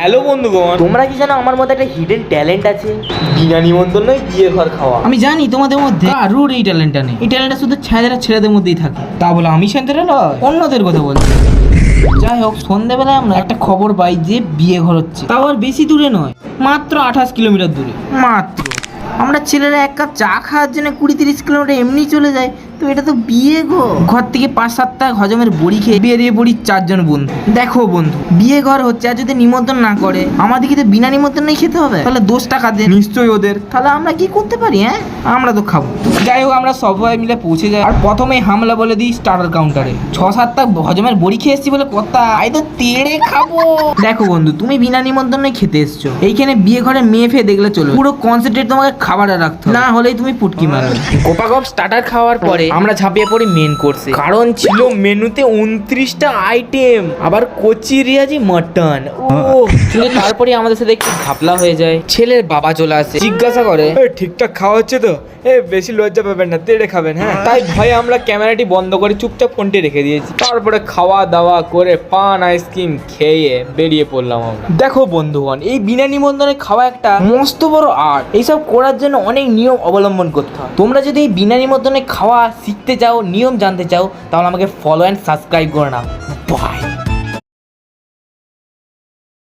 Hello বন্ধুগণ, তোমরা কি জানো আমার মধ্যে একটা হিডেন ট্যালেন্ট আছে? বিনা নিমন্ত্রণে বিয়ে ঘর খাওয়া। আমি জানি তোমাদের মধ্যে কারুর এই ট্যালেন্টটা নেই। এই ট্যালেন্টটা শুধু ছেলেদের মধ্যেই থাকে। তা বলে আমি ছেলেরা নয়, অন্যদের কথা বলছি। যাই হোক, সন্ধ্যাবেলায় আমরা একটা খবর পাই যে বিয়ে ঘর হচ্ছে, তাও আর বেশি দূরে নয়, মাত্র 28 কিলোমিটার দূরে। মাত্র আমরা ছেলেরা এক কাপ চা খাওয়ার জন্য 20-30 কিলোমিটার এমনি চলে যায়। তো এটা তো বিয়ে ঘর থেকে 5-7টা হজমের বড়ি খেয়ে বেরিয়ে পড়ি 4 জন বন্ধু। দেখো বন্ধু, বিয়ে ঘর হচ্ছে আর যদি নিমন্ত্রণ না করে, আমাদেরকে তো বিনা নিমন্ত্রণেই খেতে হবে। তাহলে দোষটা কাদের? নিশ্চয়ই ওদের। তাহলে আমরা কি করতে পারি? আমরা তো খাবো। যাই হোক, আমরা সবাই মিলে পৌঁছে যাই আর প্রথমেই হামলা বলে দিই স্টার্টার কাউন্টারে। 6-7টা হজমের বড়ি খেয়ে এসছি বলে কথা, আই তো তেড়ে খাবো। দেখো বন্ধু, তুমি বিনা নিমন্ত্রণে খেতে এসছো, এইখানে বিয়ে ঘরে মেয়ে ফেয়ে দেখলে চলো, পুরো কনসেন্ট্রেট তোমাকে খাবারে রাখতে হবে, না হলেই তুমি পুটকি মারবে। কোপাগপ স্টার্টার খাওয়ার পরে আমরা ঝাঁপিয়ে পড়ি মেন কোর্সে। কারণ ছিল মেনুতে 29টা আইটেম, আবার কচি রিয়াজি মাটন। কিন্তু তারপরে আমাদের সাথে একটু ঘাপলা হয়ে যায়। ছেলের বাবা চলে আসে, জিজ্ঞাসা করে ঠিকঠাক খাওয়া হচ্ছে তো? বেশি লজ্জা পাবেন না, তেড়ে খাবেন। হ্যাঁ, তাই ভয়ে আমরা ক্যামেরাটি বন্ধ করে চুপচাপ ফোনটি রেখে দিয়েছি। তারপরে খাওয়া দাওয়া করে পান আইসক্রিম খেয়ে বেরিয়ে পড়লাম আমরা। দেখো বন্ধুগণ, এই বিনা নিমন্ত্রণে খাওয়া একটা মস্ত বড় আর্ট। এইসব করার জন্য অনেক নিয়ম অবলম্বন করতে হয়। তোমরা যদি এই বিনা নিমন্ত্রণে খাওয়া শিখতে চাও, নিয়ম জানতে চাও, তাহলে আমাকে ফলো অ্যান্ড সাবস্ক্রাইব করে নাও। বাই।